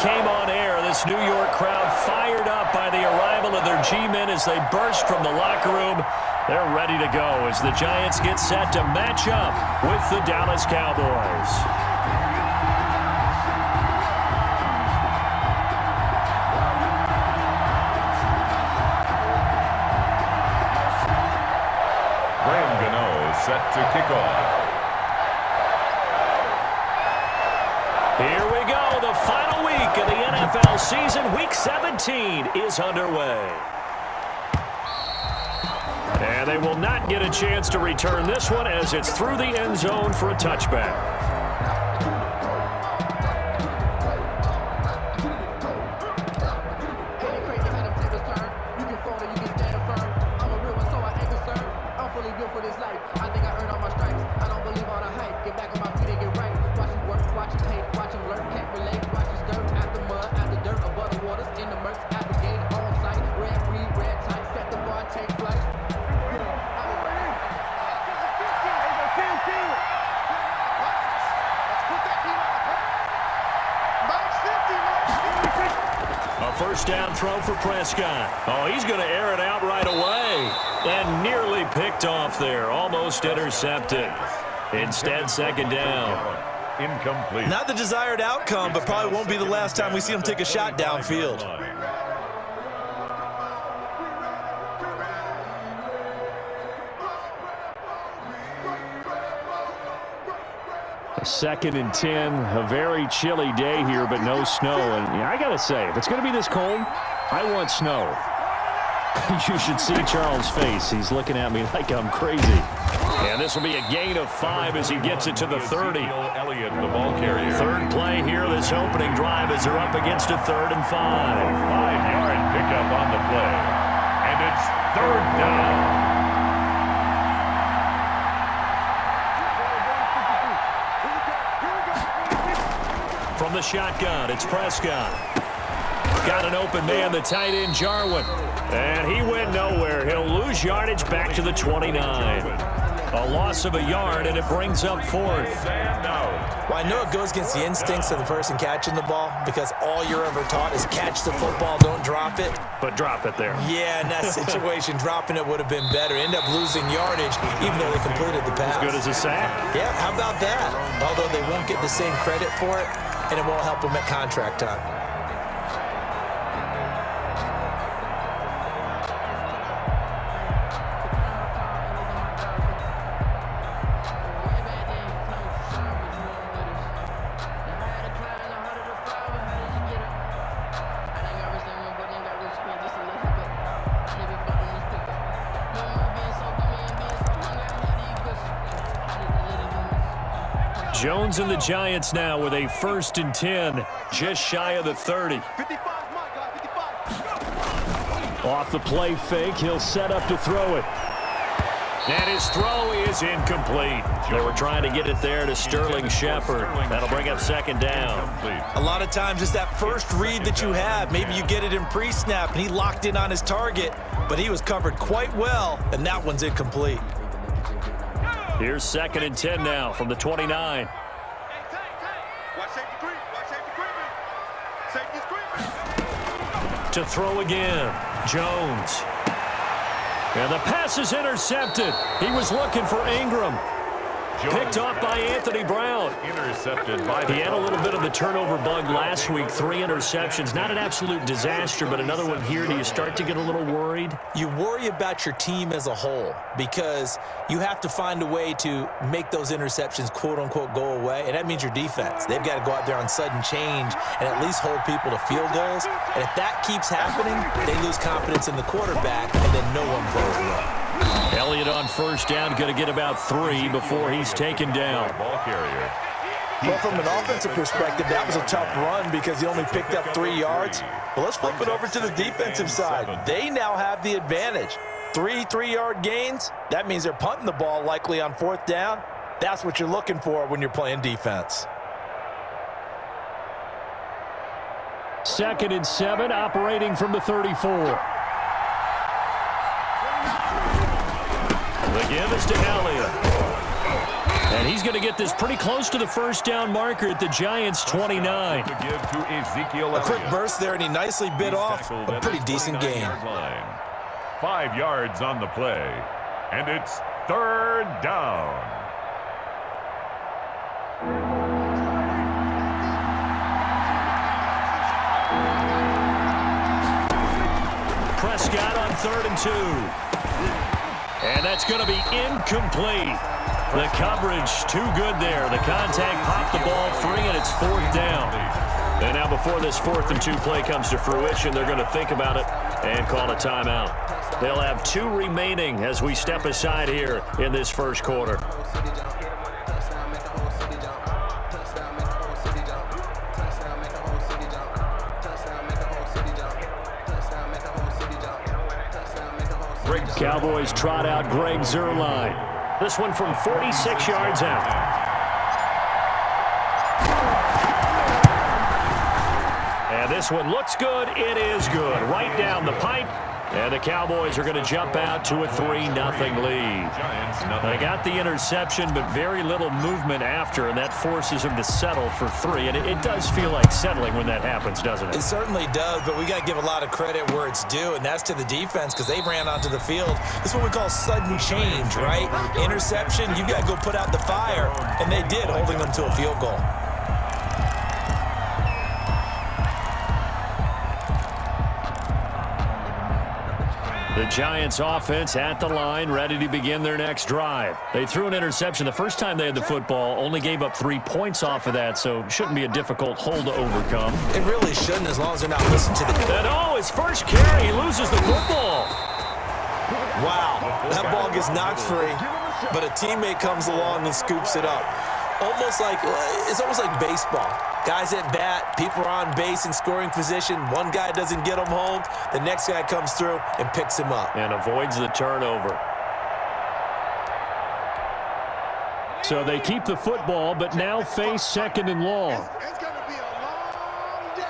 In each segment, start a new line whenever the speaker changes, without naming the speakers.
came on air. This New York crowd fired up by the arrival of their G-men as they burst from the locker room. They're ready to go as the Giants get set to match up with the Dallas Cowboys.
Set to kick off.
Here we go. The final week of the NFL season. Week 17 is underway. And they will not get a chance to return this one as it's through the end zone for a touchback. First down throw for Prescott. Oh, he's going to air it out right away. And nearly picked off there. Almost intercepted. Instead, second down.
Incomplete.
Not the desired outcome, but probably won't be the last time we see him take a shot downfield.
Second and 10, a very chilly day here, but no snow. And I got to say, if it's going to be this cold, I want snow. You should see Charles' face. He's looking at me like I'm crazy. And this will be a gain of 5 as he gets it to the 30.
Elliott, the ball carrier.
Third play here, this opening drive as they're up against a 3rd and 5.
5-yard pickup on the play. And it's 3rd down.
From the shotgun, it's Prescott. Got an open man, the tight end, Jarwin. And he went nowhere. He'll lose yardage back to the 29. A loss of a yard, and it brings up 4th.
Well, I know it goes against the instincts of the person catching the ball because all you're ever taught is catch the football, don't drop it.
But drop it there.
Yeah, in that situation, dropping it would have been better. End up losing yardage, even though they completed the pass.
As good as a sack.
Yeah, how about that? Although they won't get the same credit for it, and it won't help them at contract time.
Jones and the Giants now with a 1st and 10, just shy of the 30. Off the play fake, he'll set up to throw it. And his throw is incomplete. They were trying to get it there to Sterling Shepard. That'll bring up 2nd down.
A lot of times it's that first read that you have. Maybe you get it in pre-snap, and he locked in on his target, but he was covered quite well, and that one's incomplete.
Here's 2nd and 10 now from the 29. To throw again, Jones. And the pass is intercepted. He was looking for Ingram. Picked off by Anthony Brown.
Intercepted by
he had a little bit of the turnover bug last week. 3 interceptions. Not an absolute disaster, but another one here. Do you start to get a little worried?
You worry about your team as a whole because you have to find a way to make those interceptions, quote-unquote, go away, and that means your defense. They've got to go out there on sudden change and at least hold people to field goals. And if that keeps happening, they lose confidence in the quarterback, and then no one plays well.
Elliott on 1st down, going to get about 3 before he's taken down.
Ball carrier.
Well, from an offensive perspective, that was a tough run because he only picked up 3 yards. But let's flip it over to the defensive side. They now have the advantage. 3 3-yard gains, that means they're punting the ball likely on 4th down. That's what you're looking for when you're playing defense.
2nd and 7, operating from the 34. The give is to Elliott. And he's going to get this pretty close to the first down marker at the Giants' 29.
To give to Ezekiel
A quick
Elliott.
burst there, and he nicely bit off a pretty decent gain.
5 yards on the play, and it's 3rd down.
Prescott on 3rd and 2. And that's going to be incomplete. The coverage too good there. The contact popped the ball free, and it's 4th down. And now before this 4th and 2 play comes to fruition, they're going to think about it and call a timeout. They'll have 2 remaining as we step aside here in this first quarter. Cowboys trot out Greg Zuerlein. This one from 46 yards out. And this one looks good. It is good. Right down the pipe. And the Cowboys are going to jump out to a 3-0 lead. They got the interception, but very little movement after, and that forces them to settle for 3. And it does feel like settling when that happens, doesn't it?
It certainly does, but we got to give a lot of credit where it's due, and that's to the defense because they ran onto the field. This is what we call sudden change, right? Interception, you got to go put out the fire, and they did, holding them to a field goal.
The Giants offense at the line, ready to begin their next drive. They threw an interception the first time they had the football, only gave up 3 points off of that, so shouldn't be a difficult hole to overcome.
It really shouldn't, as long as they're not listening to the...
And oh, his first carry, he loses the football.
Wow, that ball gets knocked free, but a teammate comes along and scoops it up. It's almost like baseball. Guys at bat, people are on base in scoring position. One guy doesn't get him home. The next guy comes through and picks him up.
And avoids the turnover. So they keep the football, but now face 2nd and long.
It's going to be a long day.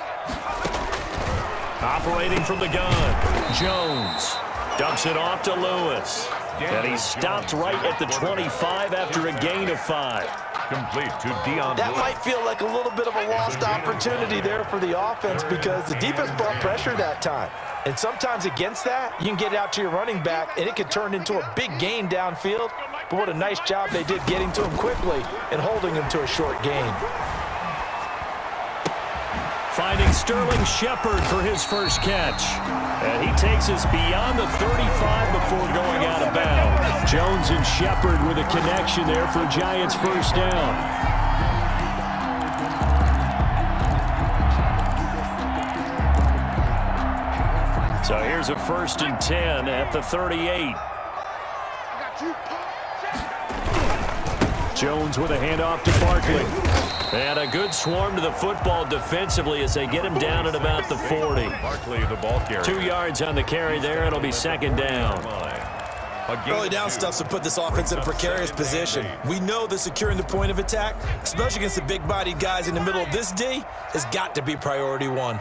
Operating from the gun, Jones dumps it off to Lewis. And he's stopped right at the 25 after a gain of 5.
Complete to Deion.
That might feel like a little bit of a lost opportunity there for the offense because the defense brought pressure that time. And sometimes against that, you can get it out to your running back, and it could turn into a big gain downfield. But what a nice job they did getting to him quickly and holding him to a short gain.
Finding Sterling Shepard for his first catch. And he takes us beyond the 35 before going out of bounds. Jones and Shepard with a connection there for Giants' first down. So here's a 1st and 10 at the 38. Jones with a handoff to Barkley. And a good swarm to the football defensively as they get him down at about the 40.
Barkley, the ball carrier.
2 yards on the carry there. It'll be 2nd down.
Early down stuff to put this offense in a precarious position. We know that securing the point of attack, especially against the big-bodied guys in the middle of this D, has got to be priority 1.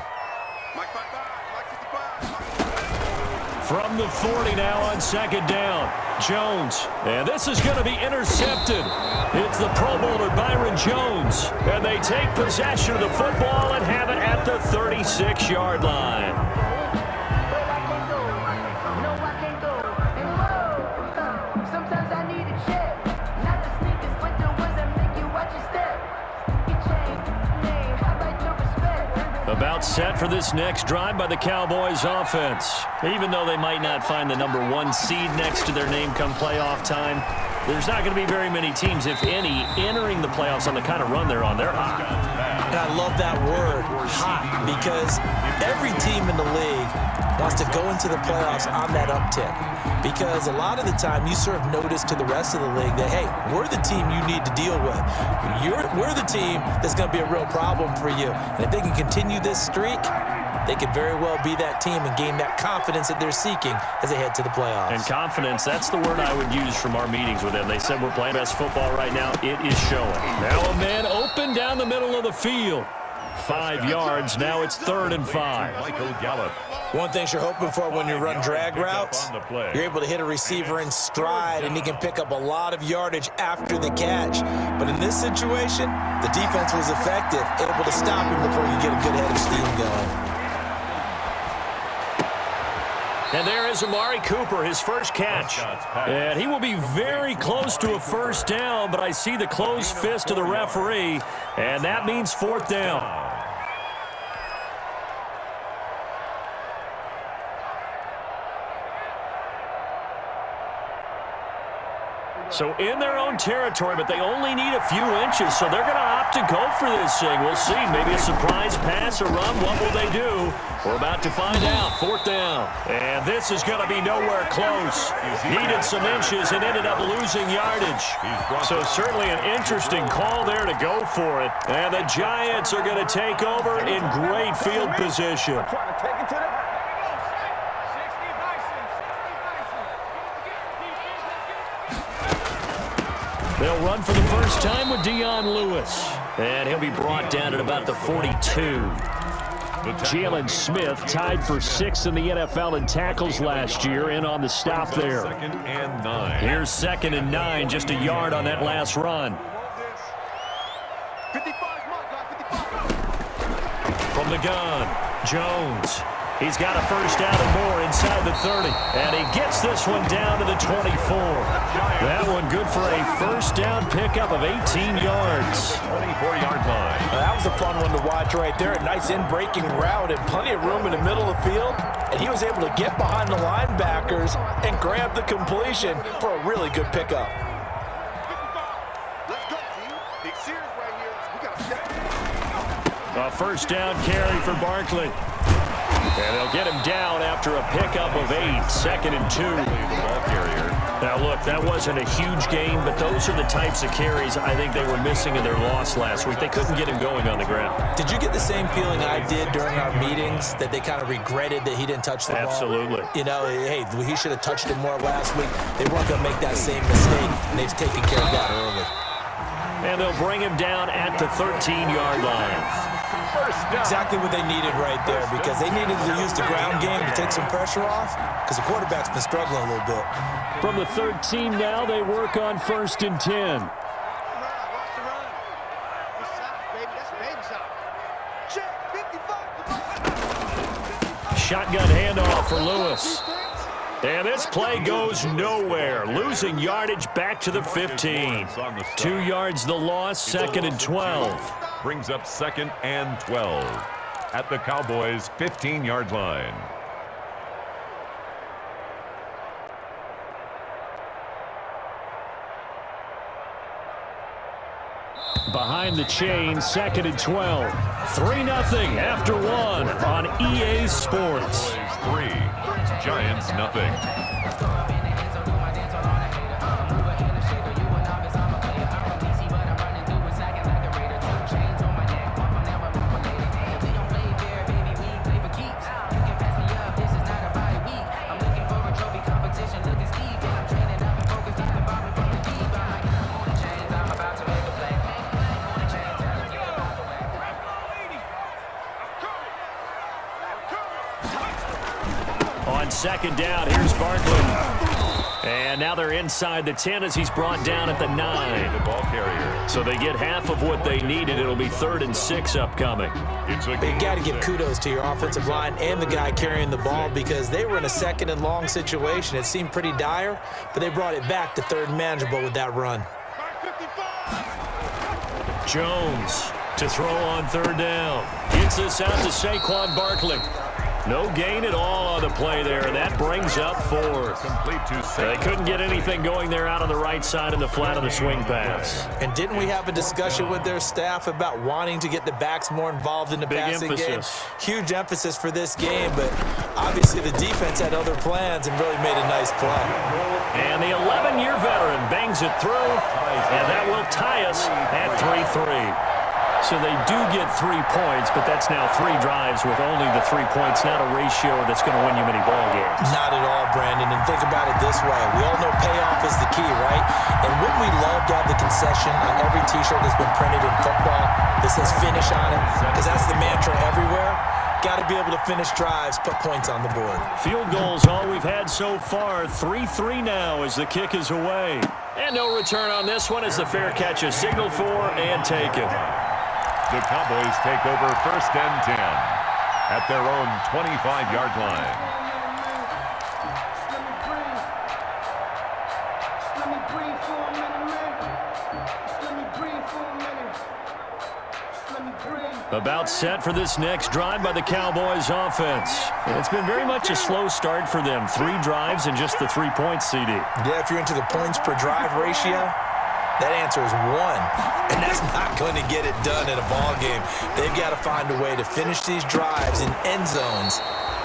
From the 40 now on 2nd down. Jones. And this is going to be intercepted. It's the Pro Bowler Byron Jones. And they take possession of the football and have it at the 36-yard line. About set for this next drive by the Cowboys offense. Even though they might not find the number 1 seed next to their name come playoff time, there's not going to be very many teams, if any, entering the playoffs on the kind of run they're on. They're hot.
And I love that word, hot, because every team in the league wants to go into the playoffs on that uptick. Because a lot of the time you serve notice to the rest of the league that, hey, we're the team you need to deal with. We're the team that's going to be a real problem for you. And if they can continue this streak, they could very well be that team and gain that confidence that they're seeking as they head to the playoffs.
And confidence, that's the word I would use from our meetings with them. They said we're playing best football right now. It is showing. Now a man open down the middle of the field. 5 yards. Now it's 3rd and 5.
Michael Gallup.
One thing you're hoping for when you run drag routes, you're able to hit a receiver in stride, and he can pick up a lot of yardage after the catch. But in this situation, the defense was effective, able to stop him before you get a good head of steam going.
And there is Amari Cooper, his first catch. And he will be very close to a first down, but I see the closed fist of the referee, and that means 4th down. So in their own territory, but they only need a few inches, so they're going to opt to go for this thing. We'll see. Maybe a surprise pass or run. What will they do? We're about to find out. 4th down. And this is going to be nowhere close. Needed some inches and ended up losing yardage. So certainly an interesting call there to go for it. And the Giants are going to take over in great field position. They'll run for the first time with Dion Lewis. And he'll be brought down at about the 42. Jalen Smith tied for 6th in the NFL in tackles last year, in on the stop there.
2nd and 9.
Here's 2nd and 9, just a yard on that last run. From the gun, Jones. He's got a first down and more inside the 30. And he gets this one down to the 24. That one good for a first down pickup of 18 yards.
24-yard line.
That was a fun one to watch right there. A nice in-breaking route and plenty of room in the middle of the field. And he was able to get behind the linebackers and grab the completion for a really good pickup.
Let's go, team. Big series right here. We got to step.
A first down carry for Barkley. And they'll get him down after a pickup of 8, 2nd and 2.
Ball carrier.
Now, look, that wasn't a huge gain, but those are the types of carries I think they were missing in their loss last week. They couldn't get him going on the ground.
Did you get the same feeling I did during our meetings, that they kind of regretted that he didn't touch the ball?
Absolutely.
You know, hey, he should have touched it more last week. They weren't going to make that same mistake, and they've taken care of that early.
And they'll bring him down at the 13-yard line.
Exactly what they needed right there, because they needed to use the ground game to take some pressure off, because the quarterback's been struggling a little bit.
From the 13 now, they work on 1st and 10.
Watch the run. Good side, baby. That's baby side. Check. 55.
Shotgun handoff for Lewis. And this play goes nowhere. Losing yardage back to the 15. 2 yards the loss, 2nd and 12.
Brings up 2nd and 12 at the Cowboys' 15-yard line.
Behind the chain, 2nd and 12. 3-0 after 1 on EA Sports.
3, Giants nothing.
On 2nd down, here's Barkley. And now they're inside the 10 as he's brought down at the 9.
The ball carrier.
So they get half of what they needed. It'll be 3rd and 6 upcoming.
You got to give kudos to your offensive line and the guy carrying the ball, because they were in a 2nd and long situation. It seemed pretty dire, but they brought it back to 3rd and manageable with that run.
Jones to throw on 3rd down. Gets this out to Saquon Barkley. No gain at all on the play there, and that brings up 4th.
Complete to
They couldn't get anything going there out on the right side in the flat of the swing pass.
And didn't we have a discussion with their staff about wanting to get the backs more involved in the passing game? Huge emphasis for this game, but obviously the defense had other plans and really made a nice play.
And the 11-year veteran bangs it through, and that will tie us at 3-3. So they do get 3 points, but that's now 3 drives with only the 3 points, not a ratio that's going to win you many ball games.
Not at all, Brandon. And think about it this way. We all know payoff is the key, right? And wouldn't we love to have the concession on every T-shirt that's been printed in football? that says finish on it, because that's the mantra everywhere. Got to be able to finish drives, put points on the board.
Field goals all we've had so far. 3-3 now as the kick is away. And no return on this one as the fair catch is signaled for and taken.
The Cowboys take over 1st and 10 at their own 25-yard line.
About set for this next drive by the Cowboys offense. And it's been very much a slow start for them. 3 drives and just the 3 points, CD.
Yeah, if you're into the points per drive ratio, that answer is 1. And that's not going to get it done in a ball game. They've got to find a way to finish these drives in end zones,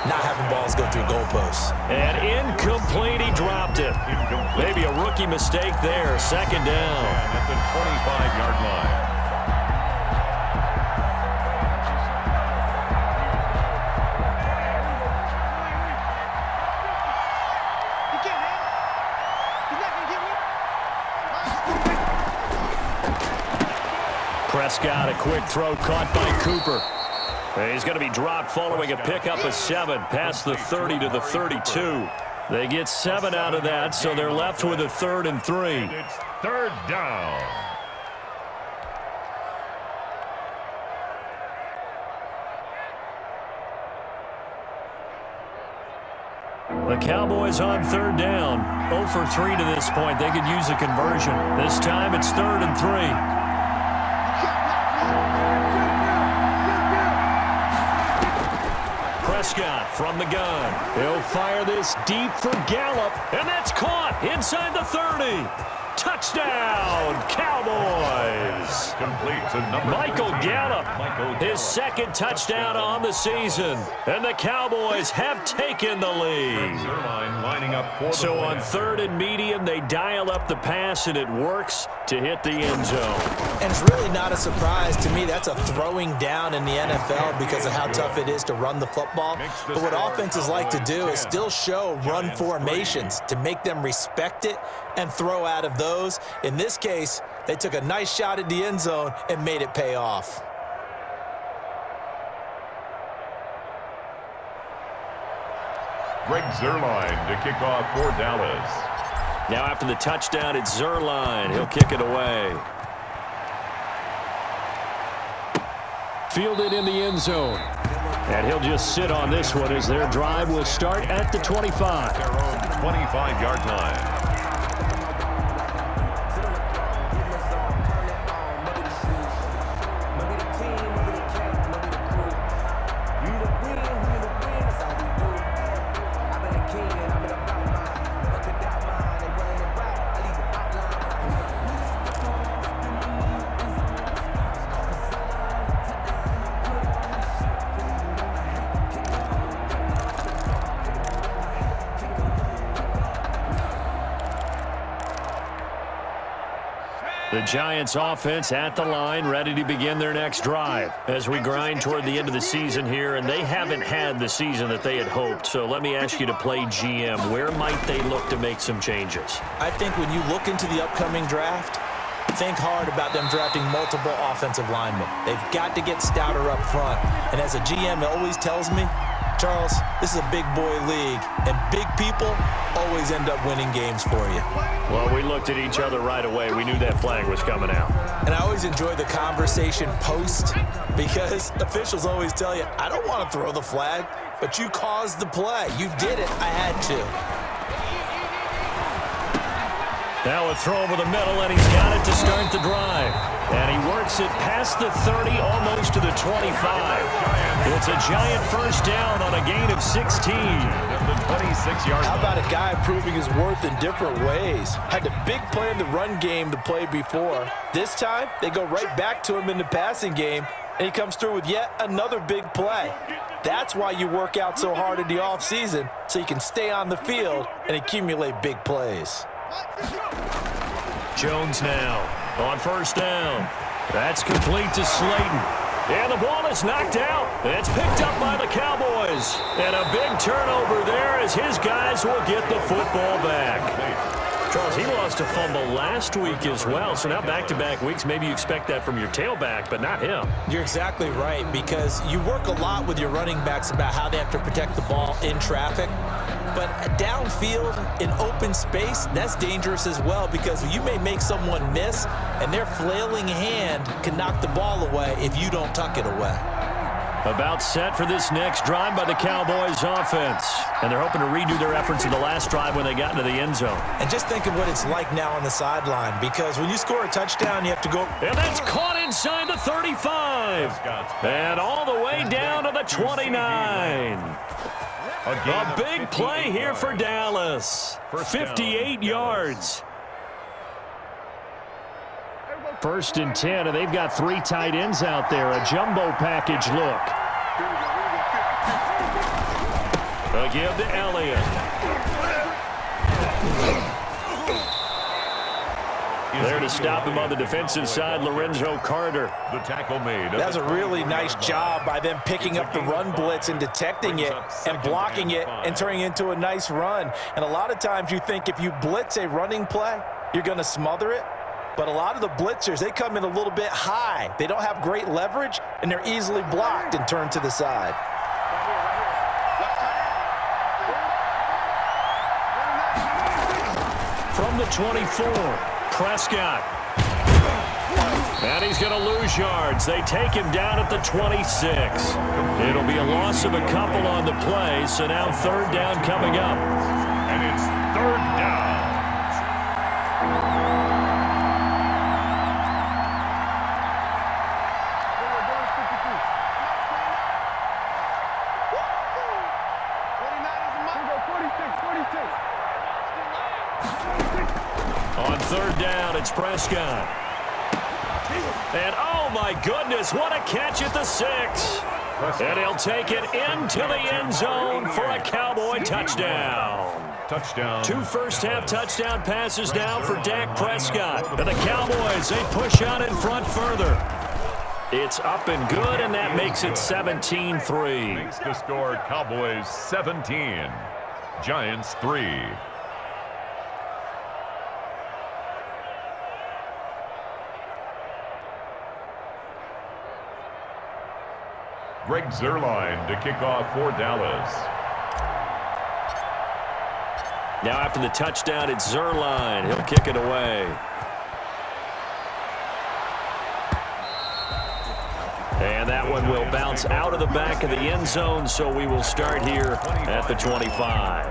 not having balls go through goalposts.
And incomplete, he dropped it. Maybe a rookie mistake there. 2nd down.
At the 25-yard line.
Prescott, a quick throw caught by Cooper. He's going to be dropped following a pickup of 7 past the 30 to the 32. They get 7 out of that, so they're left with a 3rd and 3.
It's 3rd down.
The Cowboys on 3rd down. 0 for 3 to this point. They could use a conversion. This time it's 3rd and 3. Prescott from the gun. He'll fire this deep for Gallup, and that's caught inside the 30. Touchdown, Cowboys!
Complete to number
Michael
13.
Gallup,
Michael
his 2nd touchdown on the season, and the Cowboys have taken the lead.
Zerline lining up for
So
the
on 3rd and medium, they dial up the pass, and it works to hit the end zone.
And it's really not a surprise to me. That's a throwing down in the NFL because of how tough it is to run the football. But what offenses like to do is still show run formations to make them respect it and throw out of those. In this case, they took a nice shot at the end zone and made it pay off.
Greg Zerline to kick off for Dallas.
Now after the touchdown, it's Zerline. He'll kick it away. Fielded in the end zone. And he'll just sit on this one as their drive will start at the 25.
Their own 25-yard line.
The Giants offense at the line, ready to begin their next drive as we grind toward the end of the season here, and they haven't had the season that they had hoped. So let me ask you to play GM. Where might they look to make some changes?
I think when you look into the upcoming draft, think hard about them drafting multiple offensive linemen. They've got to get stouter up front. And as a GM, it always tells me, Charles, this is a big boy league, and big people always end up winning games for you.
Well, we looked at each other right away. We knew that flag was coming out.
And I always enjoy the conversation post because officials always tell you, I don't want to throw the flag, but you caused the play. You did it. I had to.
Now a throw over the middle, and he's got it to start the drive. And he works it past the 30, almost to the 25. It's a giant first down on a gain of 16.
The 26-yard.
How about a guy proving his worth in different ways? Had a big play in the run game to play before. This time, they go right back to him in the passing game, and he comes through with yet another big play. That's why you work out so hard in the offseason, so you can stay on the field and accumulate big plays.
Jones now on first down. That's complete to Slayton. And the ball is knocked out. It's picked up by the Cowboys. And a big turnover there as his guys will get the football back. Charles, he lost a fumble last week as well, so now back-to-back weeks, maybe you expect that from your tailback, but not him.
You're exactly right, because you work a lot with your running backs about how they have to protect the ball in traffic. But downfield, in open space, that's dangerous as well, because you may make someone miss, and their flailing hand can knock the ball away if you don't tuck it away.
About set for this next drive by the Cowboys offense. And they're hoping to redo their efforts in the last drive when they got into the end zone.
And just think of what it's like now on the sideline, because when you score a touchdown, you have to go.
And that's caught inside the 35. And all the way down to the 29. A big play here for Dallas. 58 yards. First and 10, and they've got 3 tight ends out there. A jumbo package look. A give to Elliott. There to stop him on the defensive side, Lorenzo Carter.
The tackle made.
That's a really nice job by them picking up the run blitz and detecting it and blocking it and turning it into a nice run. And a lot of times you think if you blitz a running play, you're going to smother it. But a lot of the blitzers, they come in a little bit high. They don't have great leverage, and they're easily blocked and turned to the side.
From the 24, Prescott. And he's going to lose yards. They take him down at the 26. It'll be a loss of a couple on the play, so now 3rd down coming up.
And it's 3rd down.
On 3rd down, it's Prescott. And, oh, my goodness, what a catch at the 6. And he'll take it into the end zone for a Cowboy touchdown.
Touchdown.
2 first-half touchdown passes now for Dak Prescott. And the Cowboys, they push out in front further. It's up and good, and that makes it 17-3.
Makes the score Cowboys 17, Giants 3. Greg Zuerlein to kick off for Dallas.
Now after the touchdown, it's Zuerlein. He'll kick it away. And that one will bounce out of the back of the end zone, so we will start here at the 25.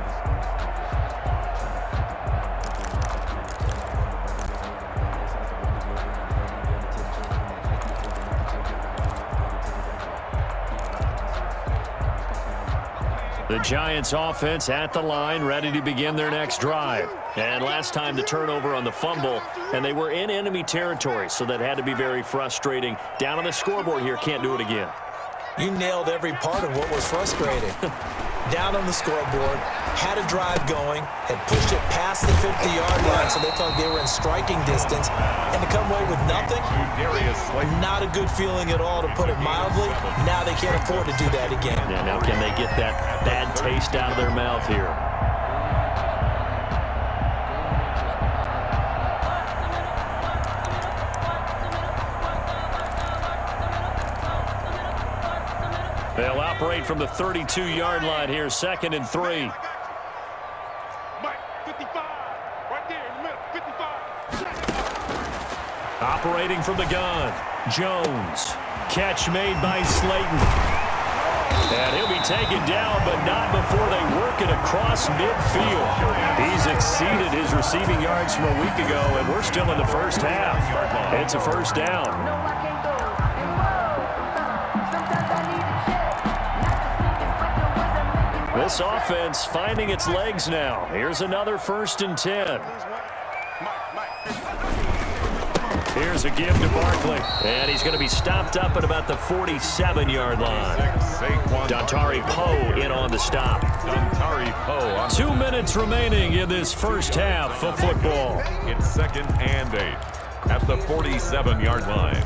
The Giants offense at the line, ready to begin their next drive. And last time the turnover on the fumble, and they were in enemy territory, so that had to be very frustrating. Down on the scoreboard here, can't do it again.
You nailed every part of what was frustrating. Down on the scoreboard, had a drive going, had pushed it past the 50-yard line, so they felt they were in striking distance, and to come away with nothing, not a good feeling at all, to put it mildly. Now they can't afford to do that again.
Yeah, now can they get that bad taste out of their mouth here? They'll operate from the 32-yard line here, 2nd and 3.
Mike, 55, right there in the middle, 55.
Operating from the gun, Jones. Catch made by Slayton. And he'll be taken down, but not before they work it across midfield. He's exceeded his receiving yards from a week ago, and we're still in the first half. It's a 1st down. This offense finding its legs now. Here's another 1st and 10. Here's a give to Barkley. And he's going to be stopped up at about the 47-yard line. Dontari Poe in on the stop. 2 minutes remaining in this first half of football.
It's 2nd and 8 at the 47-yard line.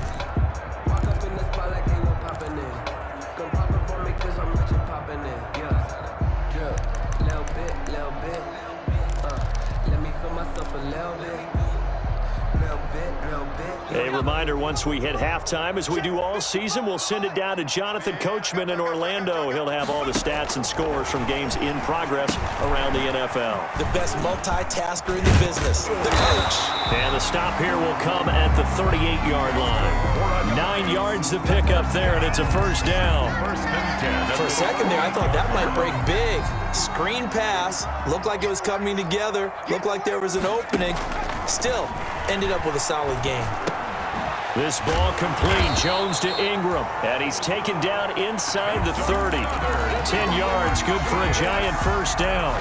A reminder, once we hit halftime, as we do all season, we'll send it down to Jonathan Coachman in Orlando. He'll have all the stats and scores from games in progress around the NFL.
The best multitasker in the business, the coach.
And the stop here will come at the 38-yard line. 9 yards to pick up there, and it's a first down.
First and 10.
For a second there, I thought that might break big. Screen pass. Looked like it was coming together. Looked like there was an opening. Still, ended up with a solid game.
This ball complete. Jones to Ingram. And he's taken down inside the 30. 10 yards, good for a giant first down.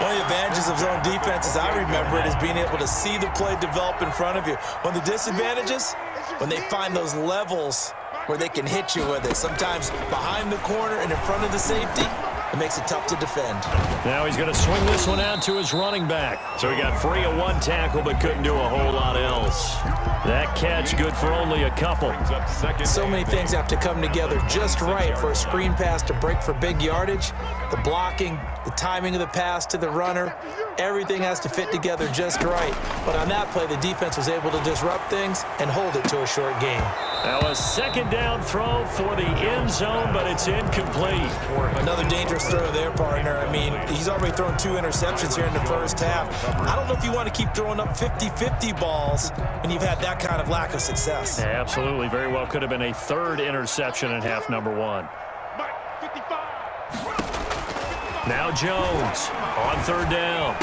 One of the advantages of zone defense, as I remember it, is being able to see the play develop in front of you. One of the disadvantages, when they find those levels where they can hit you with it, sometimes behind the corner and in front of the safety, it makes it tough to defend.
Now he's going to swing this one out to his running back. So he got free of one tackle but couldn't do a whole lot else. That catch good for only a couple.
So many things have to come together just right for a screen pass to break for big yardage. The blocking, the timing of the pass to the runner, everything has to fit together just right. But on that play, the defense was able to disrupt things and hold it to a short game.
Now a second down throw for the end zone, but it's incomplete.
Another dangerous throw there, partner. I mean, he's already thrown 2 interceptions here in the first half. I don't know if you want to keep throwing up 50-50 balls and you've had that kind of lack of success.
Yeah, absolutely. Very well could have been a third interception in half number 1. Now Jones on third down.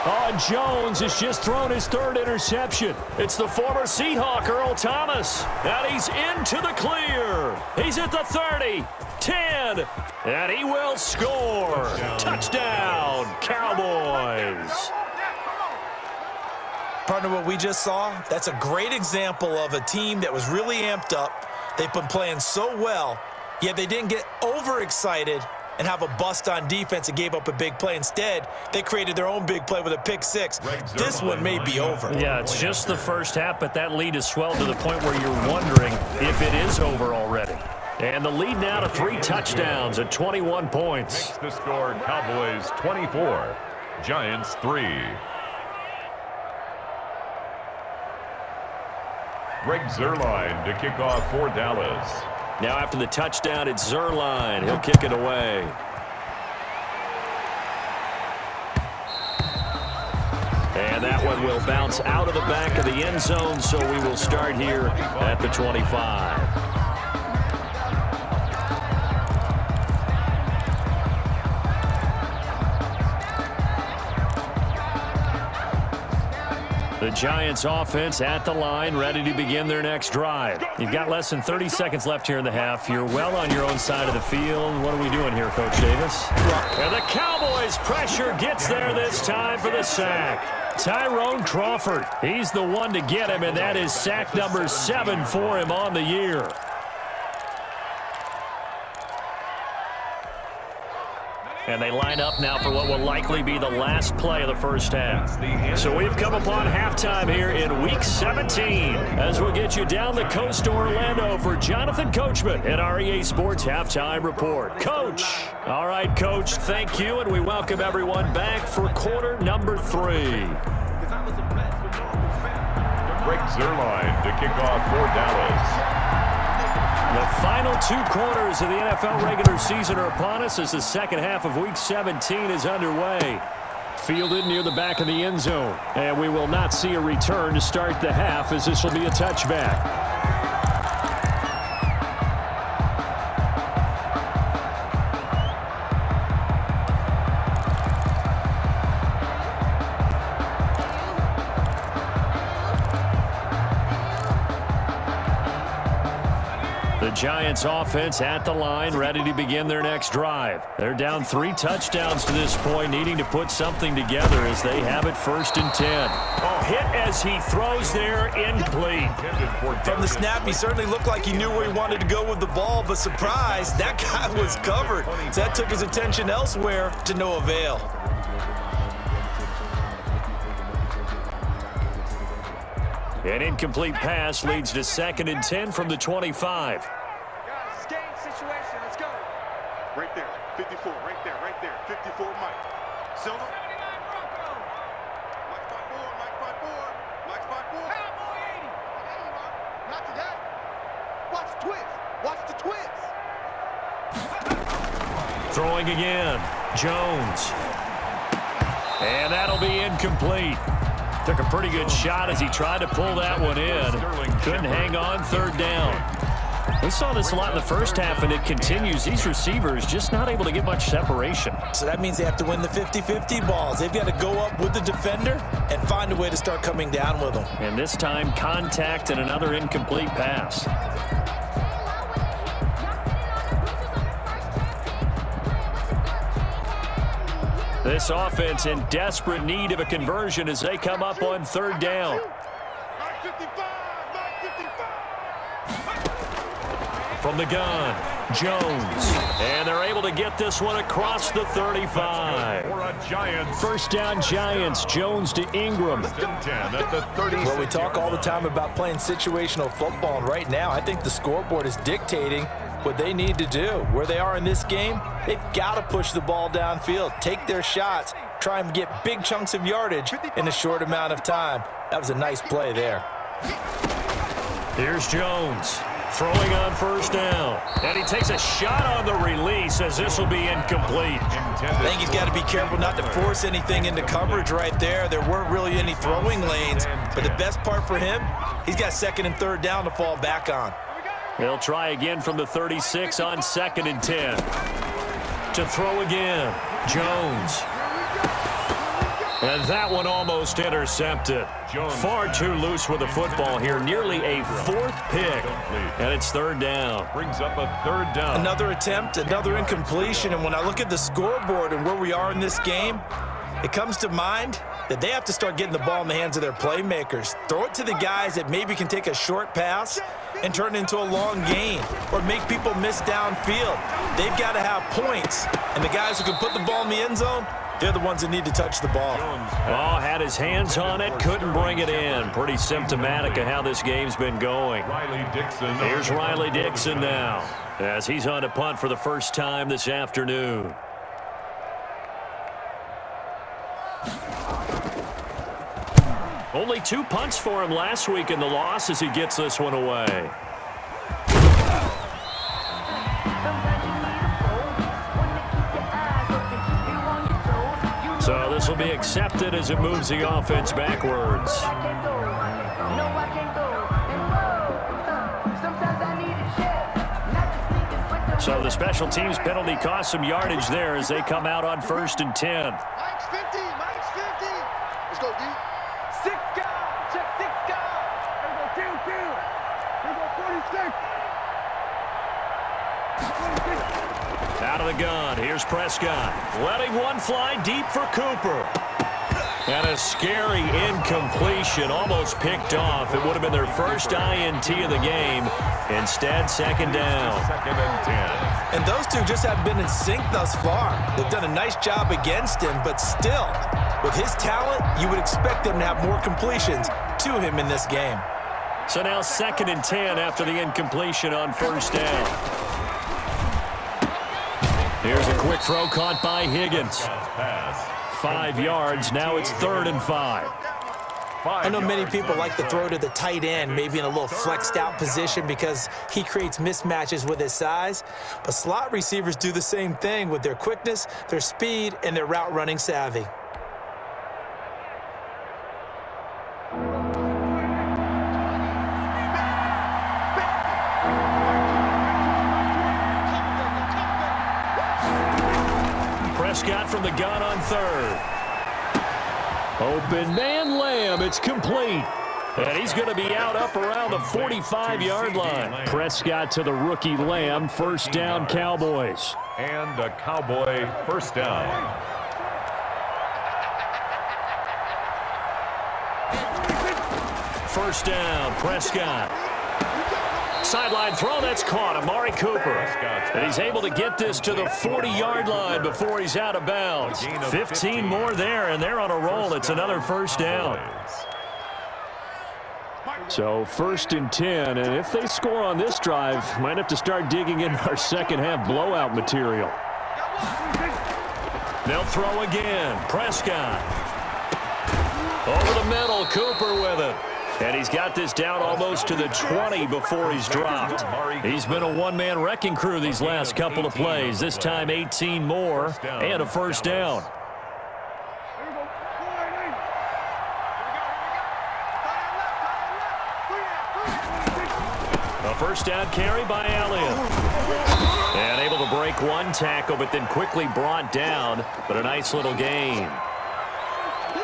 Oh, Jones has just thrown his third interception. It's the former Seahawk, Earl Thomas. And he's into the clear. He's at the 30, 10, and he will score. Touchdown, Cowboys.
Partner, what we just saw, that's a great example of a team that was really amped up. They've been playing so well, yet they didn't get overexcited and have a bust on defense and gave up a big play. Instead, they created their own big play with a pick six. This one may be over.
Yeah, it's just the first half, but that lead has swelled to the point where you're wondering if it is over already. And the lead now to 3 touchdowns at 21 points.
Makes the score Cowboys 24, Giants 3. Greg Zuerlein to kick off for Dallas.
Now after the touchdown, it's Zuerlein. He'll kick it away. And that one will bounce out of the back of the end zone, so we will start here at the 25. The Giants offense at the line, ready to begin their next drive. You've got less than 30 seconds left here in the half. You're well on your own side of the field. What are we doing here, Coach Davis? And the Cowboys pressure gets there this time for the sack. Tyrone Crawford, he's the one to get him, and that is sack number 7 for him on the year. And they line up now for what will likely be the last play of the first half. So we've come upon halftime here in Week 17 as we'll get you down the coast to Orlando for Jonathan Coachman at our EA Sports Halftime Report. Coach. All right, Coach, thank you, and we welcome everyone back for quarter number 3.
Greg Zuerlein to kick off for Dallas.
The final 2 quarters of the NFL regular season are upon us as the second half of Week 17 is underway. Fielded near the back of the end zone. And we will not see a return to start the half as this will be a touchback. The Giants offense at the line, ready to begin their next drive. They're down 3 touchdowns to this point, needing to put something together as they have it 1st and 10. Oh, hit as he throws there, incomplete.
From the snap, he certainly looked like he knew where he wanted to go with the ball, but surprise, that guy was covered. So that took his attention elsewhere to no avail.
An incomplete pass leads to 2nd and 10 from the 25.
Guys, game situation. Let's go. Right there. 54. Right there. Right there. 54, Mike. Zone. Mike 5-4. Mike 5-4. Mike 5-4.
Throwing again. Jones. And that'll be incomplete. Took a pretty good shot as he tried to pull that one in. Couldn't hang on, third down. We saw this a lot in the first half, and it continues. These receivers just not able to get much separation.
So that means they have to win the 50-50 balls. They've got to go up with the defender and find a way to start coming down with them.
And this time, contact and another incomplete pass. This offense in desperate need of a conversion as they come up on third down. From the gun, Jones. And they're able to get this one across the 35. First down, Giants. Jones to Ingram.
Well, we talk all the time about playing situational football, and right now I think the scoreboard is dictating what they need to do. Where they are in this game, they've got to push the ball downfield, take their shots, try and get big chunks of yardage in a short amount of time. That was a nice play there.
Here's Jones. Throwing on first down. And he takes a shot on the release as this will be incomplete.
I think he's got to be careful not to force anything into coverage right there. There weren't really any throwing lanes. But the best part for him, he's got second and third down to fall back on.
They'll try again from the 36 on 2nd and 10. To throw again. Jones. And that one almost intercepted. Far too loose with the football here. Nearly a 4th pick. And it's third down.
Brings up a third down.
Another attempt, another incompletion. And when I look at the scoreboard and where we are in this game, it comes to mind that they have to start getting the ball in the hands of their playmakers. Throw it to the guys that maybe can take a short pass and turn it into a long gain or make people miss downfield. They've got to have points. And the guys who can put the ball in the end zone, they're the ones that need to touch the ball.
Oh, had his hands on it, couldn't bring it in. Pretty symptomatic of how this game's been going. Here's Riley Dixon now as he's on to punt for the first time this afternoon. Only 2 punts for him last week in the loss as he gets this one away. So this will be accepted as it moves the offense backwards. So the special teams penalty cost some yardage there as they come out on 1st and 10.
Mike's 50. Mike's 50. Let's go, D. 6 guys. Check 6 guys. Let's go, 2. Let's go, 46.
Out of the gun, here's Prescott. Letting one fly deep for Cooper. And a scary incompletion, almost picked off. It would have been their first INT of the game. Instead, second down.
2nd and 10.
And those two just haven't been in sync thus far. They've done a nice job against him, but still, with his talent, you would expect them to have more completions to him in this game.
So now 2nd and 10 after the incompletion on first down. Here's a quick throw caught by Higgins. 5 yards. Now it's 3rd and 5.
I know many people like to throw to the tight end, maybe in a little flexed out position because he creates mismatches with his size. But slot receivers do the same thing with their quickness, their speed, and their route running savvy.
Prescott from the gun on 3rd. Open man Lamb, it's complete. And he's going to be out up around the 45-yard line. Prescott to the rookie Lamb, first down Cowboys.
And a Cowboy first down.
First down, Prescott. Sideline throw, that's caught. Amari Cooper. And he's able to get this to the 40-yard line before he's out of bounds. 15 more there, and they're on a roll. It's another first down. So 1st and 10, and if they score on this drive, might have to start digging in our second half blowout material. They'll throw again. Prescott. Over the middle, Cooper with it. And he's got this down almost to the 20 before he's dropped. He's been a one-man wrecking crew these last couple of plays. This time 18 more and a first down. A first down carry by Elliott. And able to break one tackle, but then quickly brought down. But a nice little gain.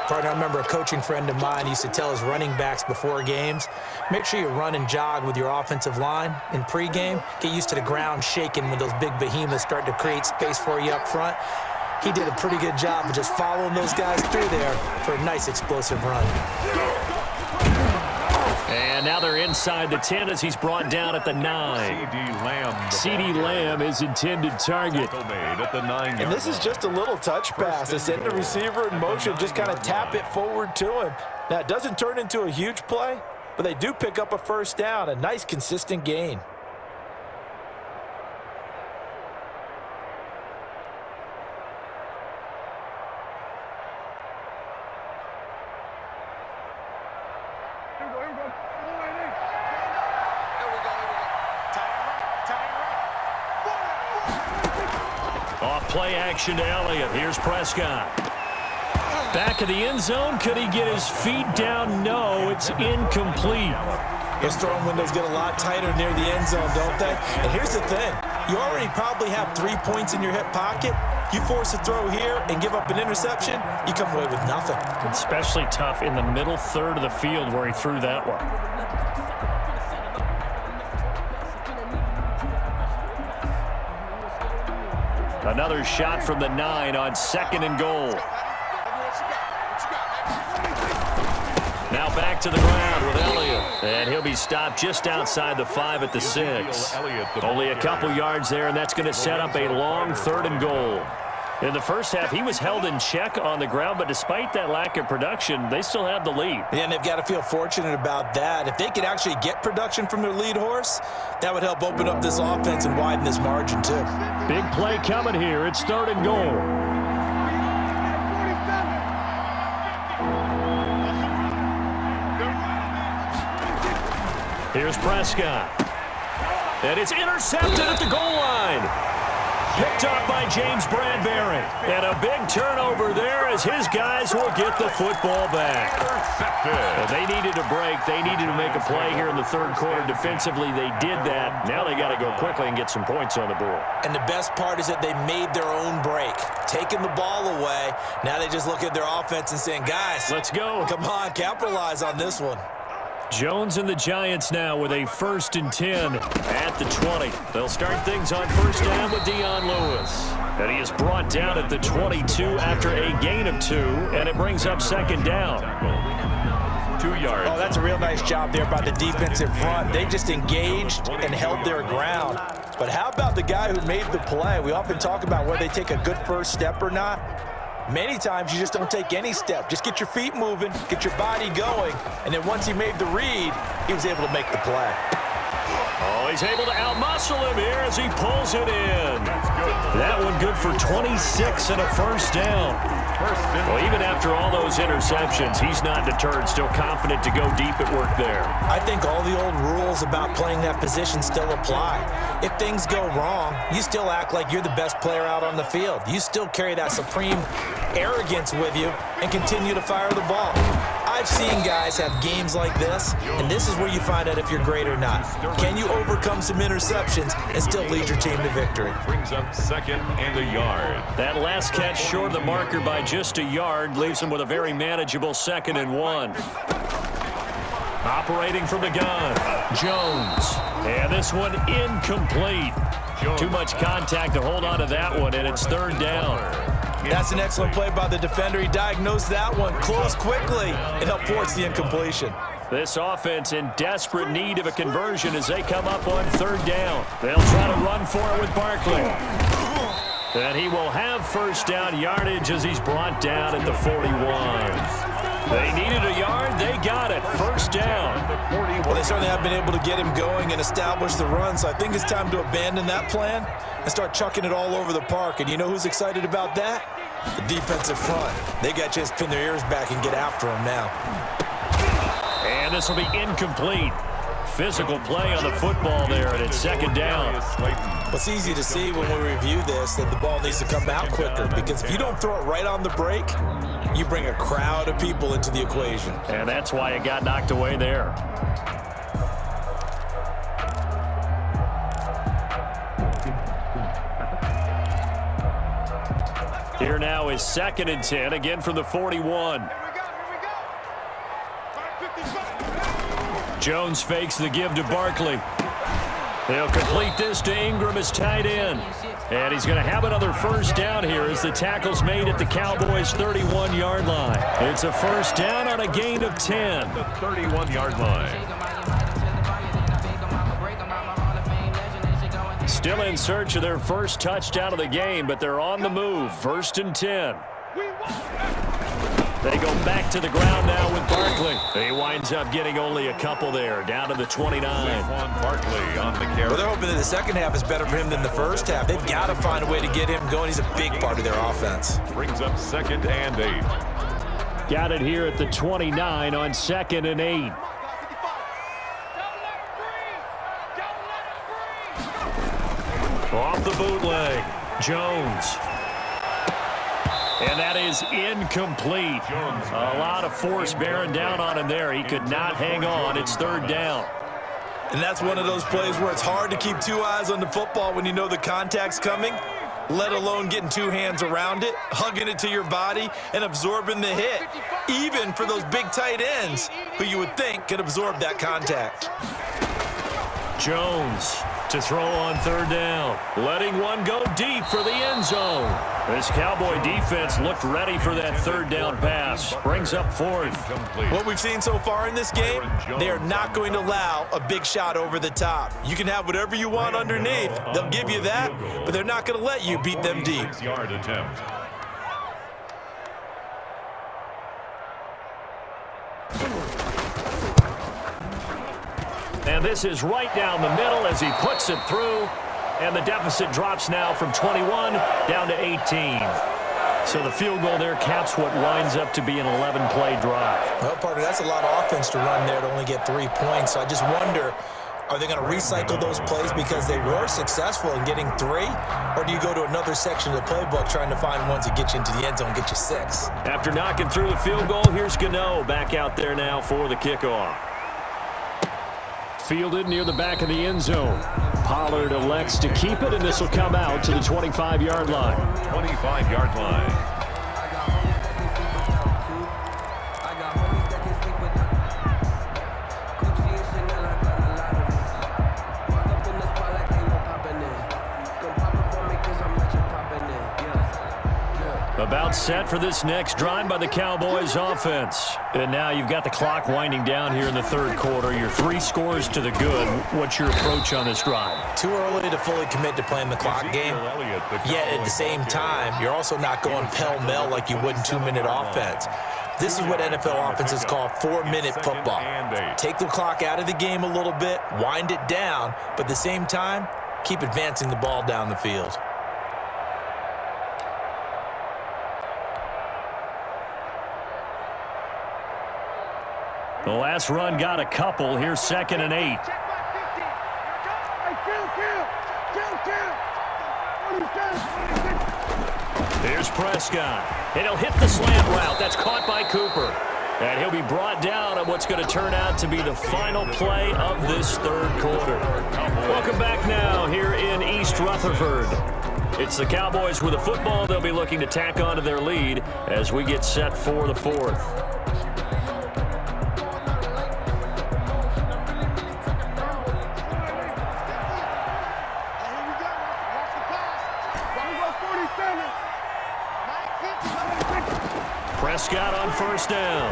Partner, I remember a coaching friend of mine used to tell his running backs before games, make sure you run and jog with your offensive line in pregame. Get used to the ground shaking when those big behemoths start to create space for you up front. He did a pretty good job of just following those guys through there for a nice explosive run.
And now they're inside the 10 as he's brought down at the 9. CeeDee Lamb is intended target.
And this is just a little touch pass. They send the receiver in motion, just kind of tap it forward to him. Now, it doesn't turn into a huge play, but they do pick up a first down, a nice, consistent gain.
Play action to Elliott. Here's Prescott. Back of the end zone. Could he get his feet down? No, it's incomplete.
Those throwing windows get a lot tighter near the end zone, don't they? And here's the thing. You already probably have 3 points in your hip pocket. You force a throw here and give up an interception, you come away with nothing.
Especially tough in the middle third of the field where he threw that one. Another shot from the 9 on 2nd and goal. Now back to the ground with Elliott. And he'll be stopped just outside the 5 at the 6. Only a couple yards there, and that's going to set up a long 3rd and goal. In the first half, he was held in check on the ground, but despite that lack of production, they still have the lead.
And they've got to feel fortunate about that. If they could actually get production from their lead horse, that would help open up this offense and widen this margin, too.
Big play coming here. It's 3rd and goal. Here's Prescott. And it's intercepted at the goal line. Picked up by James Bradbury. And a big turnover there as his guys will get the football back. Well, they needed a break. They needed to make a play here in the 3rd quarter. Defensively, they did that. Now they got to go quickly and get some points on the board.
And the best part is that they made their own break. Taking the ball away. Now they just look at their offense and saying, guys,
let's go.
Come on, capitalize on this one.
Jones and the Giants now with a 1st and 10 at the 20. They'll start things on 1st down with Dion Lewis. And he is brought down at the 22 after a gain of 2, and it brings up 2nd down.
2 yards.
Oh, that's a real nice job there by the defensive front. They just engaged and held their ground. But how about the guy who made the play? We often talk about whether they take a good first step or not. Many times you just don't take any step. Just get your feet moving, get your body going, and then once he made the read, he was able to make the play.
Oh, he's able to outmuscle him here as he pulls it in. That one good for 26 and a first down. Well, even after all those interceptions, he's not deterred, still confident to go deep at work there.
I think all the old rules about playing that position still apply. If things go wrong, you still act like you're the best player out on the field. You still carry that supreme arrogance with you and continue to fire the ball. I've seen guys have games like this, and this is where you find out if you're great or not. Can you overcome some interceptions and still lead your team to victory?
Brings up 2nd and a yard.
That last catch short of the marker by just a yard leaves him with a very manageable 2nd and 1. Operating from the gun, Jones. And this one incomplete. Too much contact to hold on to that one, and it's 3rd down.
That's an excellent play by the defender. He diagnosed that one, closed quickly, and helped force the incompletion.
This offense in desperate need of a conversion as they come up on 3rd down. They'll try to run for it with Barkley. And he will have first down yardage as he's brought down at the 41. They needed a yard. They got it. First down.
Well, they certainly have been able to get him going and establish the run, so I think it's time to abandon that plan and start chucking it all over the park. And you know who's excited about that? The defensive front. They got to just pin their ears back and get after him now.
And this will be incomplete. Physical play on the football there, and it's second down.
Well, it's easy to see when we review this that the ball needs to come out quicker, because if you don't throw it right on the break, you bring a crowd of people into the equation.
And that's why it got knocked away there. Here now is 2nd and 10, again from the 41. Jones fakes the give to Barkley. They'll complete this to Ingram as tight end. And he's going to have another first down here as the tackle's made at the Cowboys' 31-yard line. It's a first down on a gain of 10.
The 31-yard line.
Still in search of their first touchdown of the game, but they're on the move. 1st and 10. They go back to the ground now with Barkley. He winds up getting only a couple there, down to the 29.
Barkley on the carry.
Well, they're hoping that the second half is better for him than the first half. They've got to find a way to get him going. He's a big part of their offense.
Brings up 2nd and 8.
Got it here at the 29 on 2nd and 8. Off the bootleg, Jones. And that is incomplete. A lot of force bearing down on him there. He could not hang on. It's 3rd down.
And that's one of those plays where it's hard to keep two eyes on the football when you know the contact's coming, let alone getting two hands around it, hugging it to your body, and absorbing the hit, even for those big tight ends who you would think could absorb that contact.
Jones to throw on 3rd down, letting one go deep for the end zone. This Cowboy defense looked ready for that 3rd down pass. Brings up 4th.
What we've seen so far in this game, they are not going to allow a big shot over the top. You can have whatever you want underneath. They'll give you that, but they're not going to let you beat them deep.
6-yard attempt.
And this is right down the middle as he puts it through. And the deficit drops now from 21 down to 18. So the field goal there caps what winds up to be an 11-play drive.
Well, partner, that's a lot of offense to run there to only get 3 points. So I just wonder, are they going to recycle those plays because they were successful in getting 3? Or do you go to another section of the playbook trying to find ones that get you into the end zone and get you 6?
After knocking through the field goal, here's Gano back out there now for the kickoff. Fielded near the back of the end zone. Pollard elects to keep it, and this will come out to the 25-yard line.
25-yard line.
About set for this next drive by the Cowboys offense. And now you've got the clock winding down here in the 3rd quarter. You're 3 scores to the good. What's your approach on this drive?
Too early to fully commit to playing the clock game. Yet at the same time, you're also not going pell-mell like you would in 2-minute offense. This is what NFL offenses call 4-minute football. Take the clock out of the game a little bit, wind it down, but at the same time, keep advancing the ball down the field.
The last run got a couple. Here's 2nd and 8. Here's Prescott. And he'll hit the slant route. That's caught by Cooper. And he'll be brought down on what's going to turn out to be the final play of this 3rd quarter. Welcome back now here in East Rutherford. It's the Cowboys with the football. They'll be looking to tack on to their lead as we get set for the 4th. Prescott on 1st down.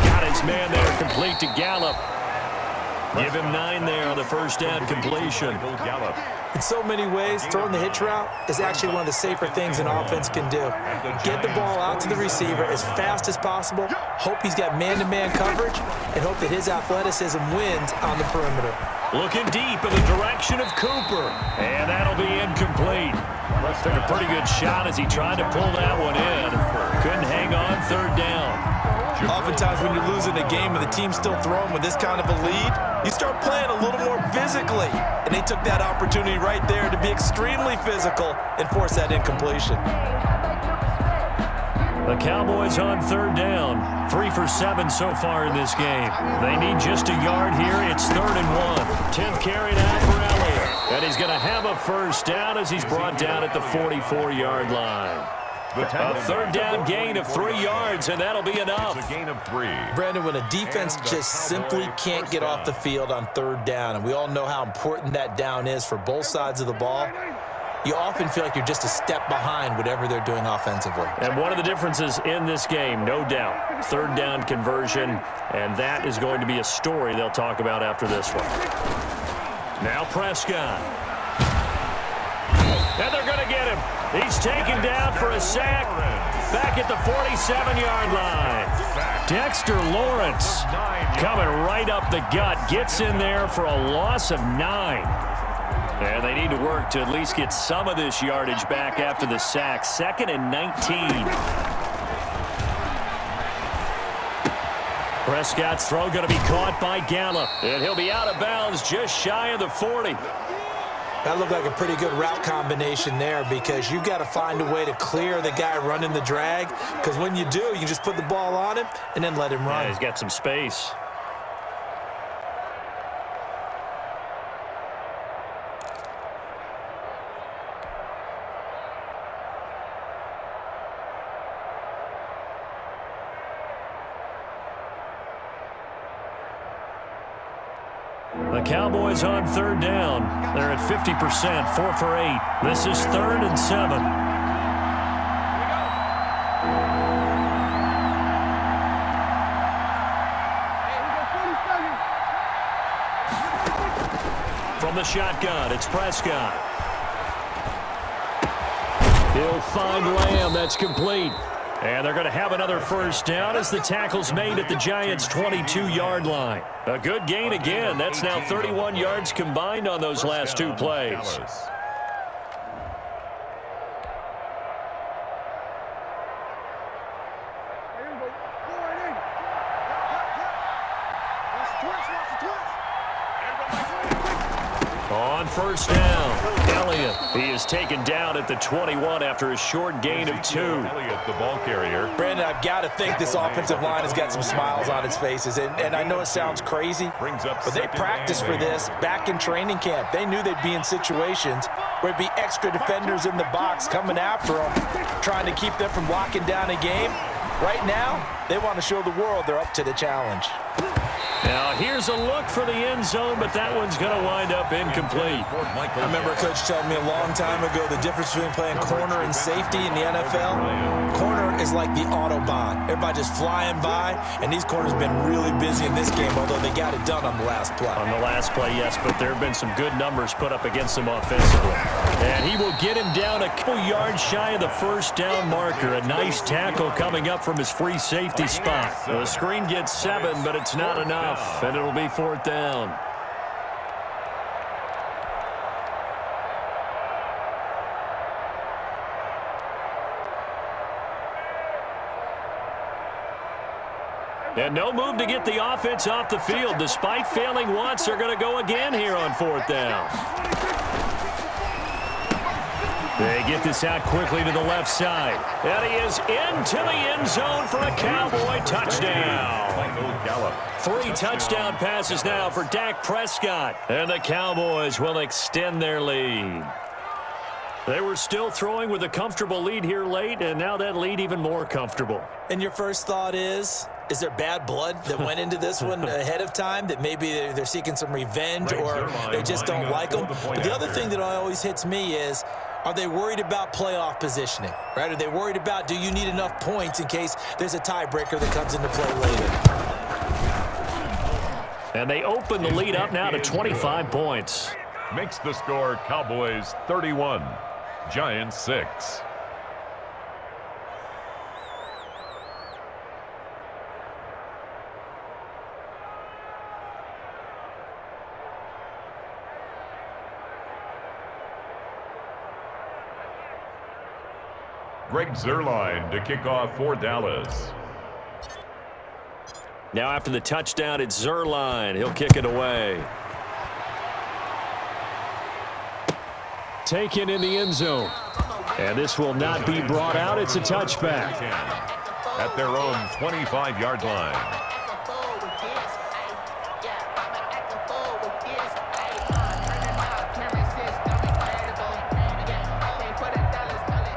Got his man there, complete to Gallup. Give him 9 there on the 1st down completion.
In so many ways, throwing the hitch route is actually one of the safer things an offense can do. Get the ball out to the receiver as fast as possible, hope he's got man-to-man coverage, and hope that his athleticism wins on the perimeter.
Looking deep in the direction of Cooper, and that'll be incomplete. Took a pretty good shot as he tried to pull that one in. Couldn't hang on 3rd down.
Oftentimes when you're losing a game and the team's still throwing with this kind of a lead, you start playing a little more physically. And they took that opportunity right there to be extremely physical and force that incompletion.
The Cowboys on third down. 3 for 7 so far in this game. They need just a yard here. It's 3rd and 1. 10th carry now for Elliott. And he's going to have a first down as he's brought down at the 44-yard line. A third down gain of 3 yards, and that'll be enough.
It's a gain of 3.
Brandon, when a defense just simply can't get off the field on third down, and we all know how important that down is for both sides of the ball, you often feel like you're just a step behind whatever they're doing offensively.
And one of the differences in this game, no doubt, third down conversion, and that is going to be a story they'll talk about after this one. Now Prescott. And they're going to get him. He's taken down for a sack back at the 47-yard line. Dexter Lawrence coming right up the gut, gets in there for a loss of 9. And they need to work to at least get some of this yardage back after the sack. 2nd and 19. Prescott's throw going to be caught by Gallup. And he'll be out of bounds just shy of the 40.
That looked like a pretty good route combination there because you've got to find a way to clear the guy running the drag. Because when you do, you can just put the ball on him and then let him run.
Yeah, he's got some space. The Cowboys on third down. They're at 50%, 4 for 8. This is 3rd and 7. From the shotgun, it's Prescott. He'll find Lamb. That's complete. And they're going to have another first down as the tackle's made at the Giants' 22-yard line. A good gain again. That's now 31 yards combined on those last 2 plays. On first down, Elliott. He is taken down at the 21 after a short gain of 2.
Elliott, the ball carrier.
Brandon, I've got to think this offensive line has got some smiles on its faces. And I know it sounds crazy, but they practiced for this back in training camp. They knew they'd be in situations where it'd be extra defenders in the box coming after them, trying to keep them from locking down a game. Right now, they want to show the world they're up to the challenge.
Now, here's a look for the end zone, but that one's going to wind up incomplete.
I remember a coach telling me a long time ago the difference between playing corner and safety in the NFL. Corner is like the Autobahn. Everybody just flying by, and these corners have been really busy in this game, although they got it done on the last play.
On the last play, yes, but there have been some good numbers put up against him offensively. And he will get him down a couple yards shy of the first down marker. A nice tackle coming up from his free safety spot. The screen gets 7, but it's not enough, and it'll be 4th down. And no move to get the offense off the field. Despite failing once, they're going to go again here on 4th down. They get this out quickly to the left side. And he is into the end zone for a Cowboy touchdown. 3 touchdown passes now for Dak Prescott. And the Cowboys will extend their lead. They were still throwing with a comfortable lead here late, and now that lead even more comfortable.
And your first thought is there bad blood that went into this one ahead of time, that maybe they're seeking some revenge or they just don't like them? But the other thing that always hits me is, are they worried about playoff positioning, right? Are they worried about, do you need enough points in case there's a tiebreaker that comes into play later?
And they open the lead up now to 25 points.
Makes the score Cowboys 31, Giants 6. Greg Zuerlein to kick off for Dallas.
Now after the touchdown, it's Zerline. He'll kick it away. Taken in the end zone. And this will not be brought out. It's a touchback.
At their own 25-yard line.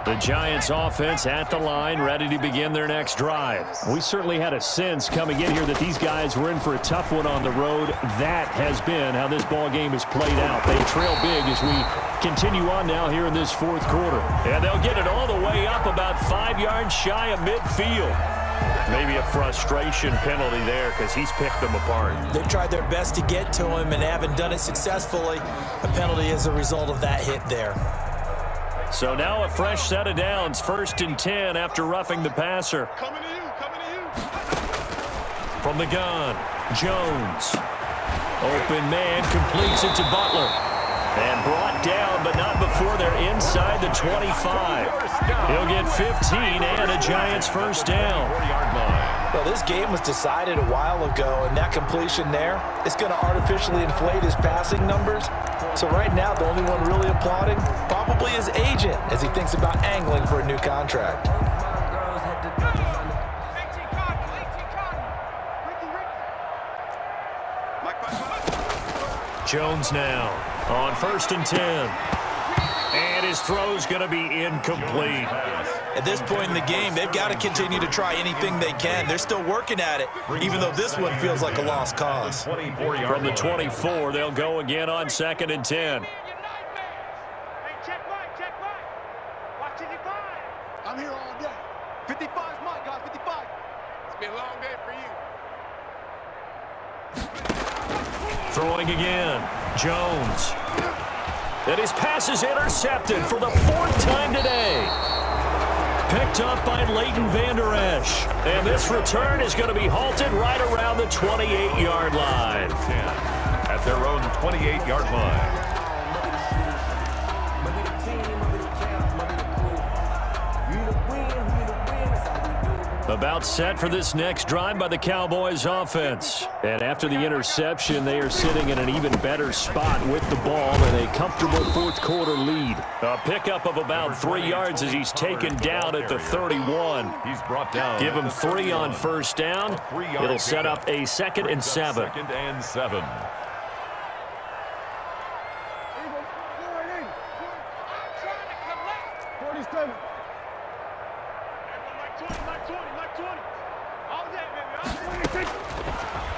The Giants offense at the line, ready to begin their next drive. We certainly had a sense coming in here that these guys were in for a tough one on the road. That has been how this ball game has played out. They trail big as we continue on now here in this fourth quarter. And they'll get it all the way up about 5 yards shy of midfield. Maybe a frustration penalty there because he's picked them apart.
They've tried their best to get to him and haven't done it successfully. A penalty as a result of that hit there.
So now a fresh set of downs, 1st and 10 after roughing the passer.
Coming to you, coming to you.
From the gun, Jones. Open man completes it to Butler. And brought down, but not before they're inside the 25. He'll get 15 and a Giants first down.
Well, this game was decided a while ago, and that completion there is going to artificially inflate his passing numbers. So right now, the only one really applauding probably his agent as he thinks about angling for a new contract.
Jones now on 1st and 10. And his throw's going to be incomplete.
At this point in the game, they've got to continue to try anything they can. They're still working at it, even though this one feels like a lost cause.
From the 24, they'll go again on 2nd and 10.
Hey, check right. Watch 55. I'm here all day. 55's mine, guys, 55. It's been a long day for you.
Throwing again, Jones. And his pass is intercepted for the 4th time today. Picked up by Leighton Vander Esch. And this return is going to be halted right around the 28-yard line.
At their own 28-yard line.
About set for this next drive by the Cowboys offense. And after the interception, they are sitting in an even better spot with the ball and a comfortable fourth quarter lead. A pickup of about 3 yards as he's taken down at the 31.
He's brought down.
Give him 3 on first down. It'll set up a 2nd and 7.
2nd and 7.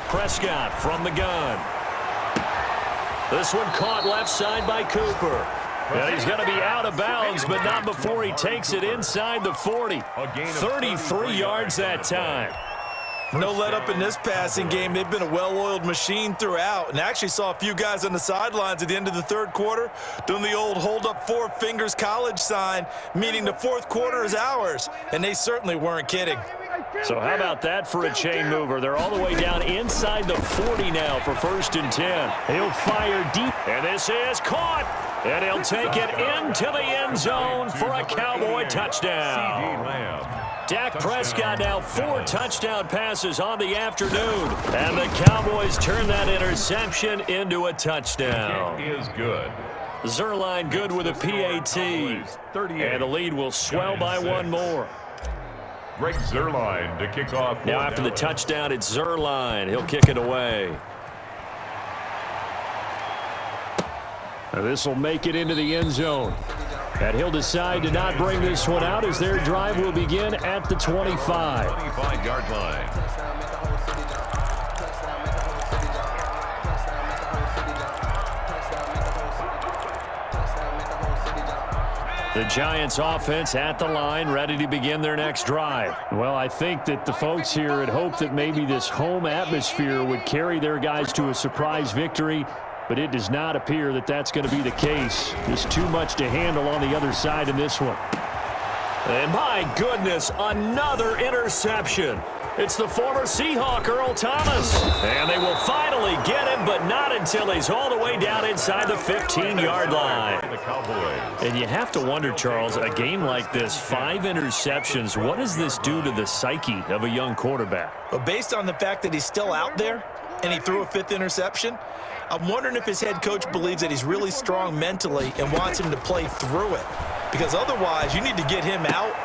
Prescott from the gun. This one caught left side by Cooper. And he's going to be out of bounds, but not before he takes it inside the 40. 33 yards that time.
No let up in this passing game. They've been a well-oiled machine throughout, and actually saw a few guys on the sidelines at the end of the third quarter doing the old hold up 4 fingers college sign, meaning the fourth quarter is ours, and they certainly weren't kidding.
So how about that for a chain mover? They're all the way down inside the 40 now for 1st and 10. He'll fire deep, and this is caught. And he'll take it into the end zone for a Cowboy touchdown. Dak Prescott now 4 touchdown passes on the afternoon. And the Cowboys turn that interception into a touchdown.
Kick is good.
Zerline good with a PAT. And the lead will swell by 1 more.
Greg Zerline to kick off.
Now after the touchdown, it's Zerline. He'll kick it away. This will make it into the end zone. And he'll decide to not bring this one out as their drive will begin at the 25.
25-yard line.
The Giants offense at the line, ready to begin their next drive. Well, I think that the folks here had hoped that maybe this home atmosphere would carry their guys to a surprise victory, but it does not appear that that's going to be the case. There's too much to handle on the other side in this one. And my goodness, another interception. It's the former Seahawk, Earl Thomas. And they will finally get him, but not until he's all the way down inside the 15-yard line. And you have to wonder, Charles, a game like this, 5 interceptions, what does this do to the psyche of a young quarterback?
But based on the fact that he's still out there and he threw a 5th interception, I'm wondering if his head coach believes that he's really strong mentally and wants him to play through it. Because otherwise, you need to get him out.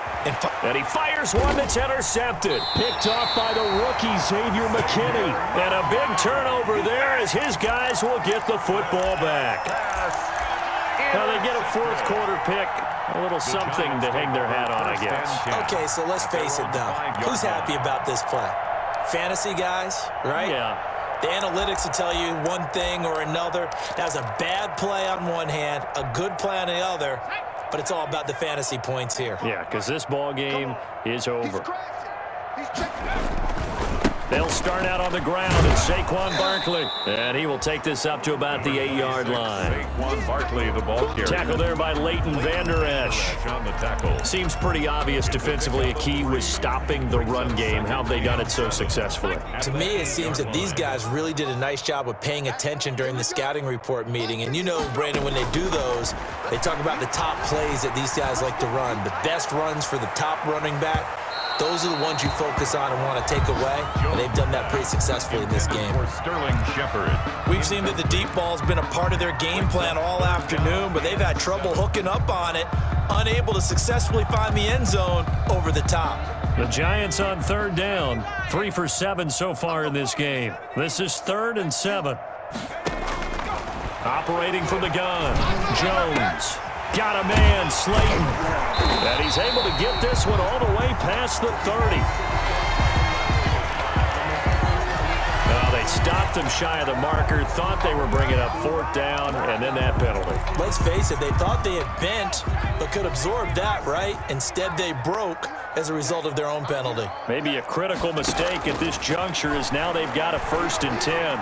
And he fires one that's intercepted. Picked off by the rookie, Xavier McKinney. And a big turnover there as his guys will get the football back. Now they get a 4th quarter pick. A little something to hang their hat on, I guess.
Okay, so let's face it, though. Who's happy about this play? Fantasy guys, right?
Yeah.
The analytics will tell you one thing or another. That's a bad play on one hand, a good play on the other. But it's all about the fantasy points here.
Yeah, because this ball game is over. They'll start out on the ground, and Saquon Barkley. And he will take this up to about the 8-yard line.
Saquon Barkley, the ball carrier.
Tackle there by Leighton Vander Esch.
On the tackle.
Seems pretty obvious defensively a key was stopping the run game. How have they done it so successfully?
To me, it seems that these guys really did a nice job of paying attention during the scouting report meeting. And you know, Brandon, when they do those, they talk about the top plays that these guys like to run. The best runs for the top running back. Those are the ones you focus on and want to take away, and they've done that pretty successfully in this game.
Sterling Shepard.
We've seen that the deep ball's been a part of their game plan all afternoon, but they've had trouble hooking up on it, unable to successfully find the end zone over the top.
The Giants on 3rd down, 3 for 7 so far in this game. This is 3rd and 7. Operating from the gun, Jones. Got a man, Slayton. And he's able to get this one all the way past the 30. Well, they stopped him shy of the marker, thought they were bringing up 4th down, and then that penalty.
Let's face it, they thought they had bent, but could absorb that, right? Instead, they broke as a result of their own penalty.
Maybe a critical mistake at this juncture is now they've got a 1st and 10.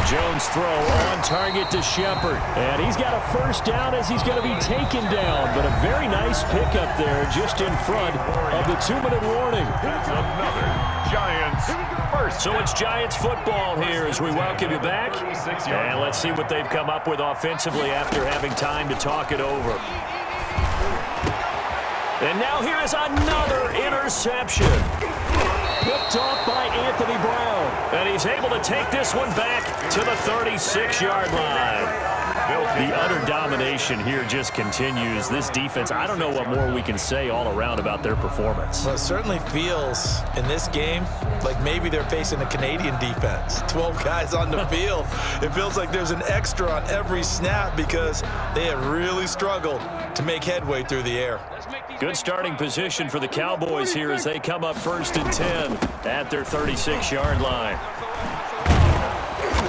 Jones throw on target to Shepard. And he's got a 1st down as he's going to be taken down. But a very nice pickup there just in front of the 2-minute warning.
That's another Giants first.
So it's Giants football here as we welcome you back. And let's see what they've come up with offensively after having time to talk it over. And now here is another interception. Picked off by Anthony Brown. And he's able to take this one back to the 36-yard line. The utter domination here just continues. This defense, I don't know what more we can say all around about their performance.
Well, it certainly feels in this game like maybe they're facing a Canadian defense. 12 guys on the field. It feels like there's an extra on every snap because they have really struggled to make headway through the air.
Good starting position for the Cowboys here as they come up 1st and 10 at their 36-yard line.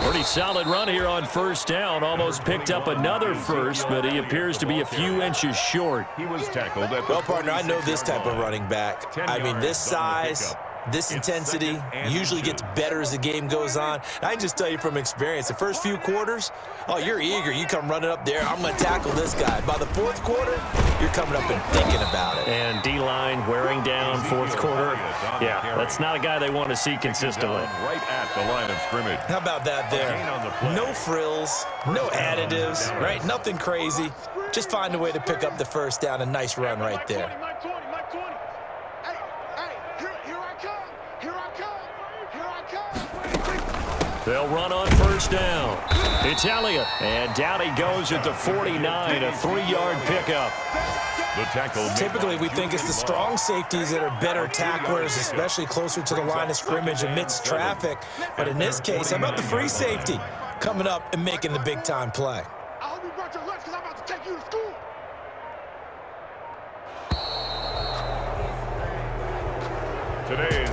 Pretty solid run here on 1st down. Almost picked up another 1st, but he appears to be a few inches short.
He was tackled at the
Well, partner, I know this type of running back. I mean, this size, this intensity usually gets better as the game goes on. I can just tell you from experience, the first few quarters, oh, you're eager. You come running up there, I'm going to tackle this guy. By the 4th quarter, you're coming up and thinking about it.
And D-line wearing down 4th quarter. Yeah, that's not a guy they want to see consistently.
Right at the line of scrimmage.
How about that there? No frills, no additives, right? Nothing crazy. Just find a way to pick up the 1st down. A nice run right there.
They'll run on 1st down. It's Elliott. And down he goes at the 49, a 3-yard pickup.
The tackle.
Typically, we think it's the strong safeties that are better tacklers, especially closer to the line of scrimmage amidst traffic. But in this case, how about the free safety coming up and making the big-time play?
I hope you brought your lunch because I'm about to take you to school.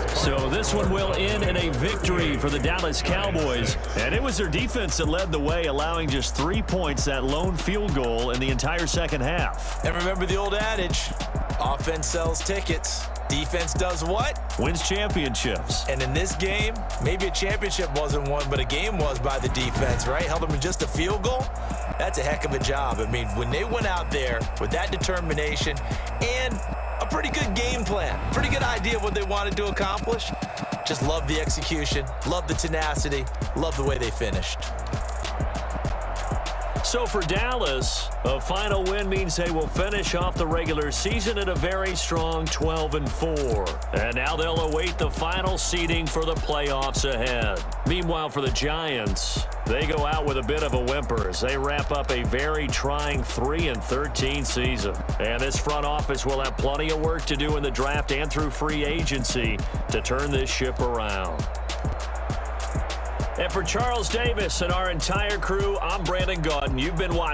So this one will end in a victory for the Dallas Cowboys. And it was their defense that led the way, allowing just 3 points, that lone field goal in the entire 2nd half.
And remember the old adage, offense sells tickets. Defense does what?
Wins championships.
And in this game, maybe a championship wasn't won, but a game was by the defense, right? Held them to just a field goal. That's a heck of a job. I mean, when they went out there with that determination and a pretty good game plan, pretty good idea of what they wanted to accomplish, just love the execution, love the tenacity, love the way they finished.
So for Dallas, a final win means they will finish off the regular season at a very strong 12-4. And now they'll await the final seeding for the playoffs ahead. Meanwhile, for the Giants, they go out with a bit of a whimper as they wrap up a very trying 3-13 season. And this front office will have plenty of work to do in the draft and through free agency to turn this ship around. And for Charles Davis and our entire crew, I'm Brandon Gaudin. You've been watching.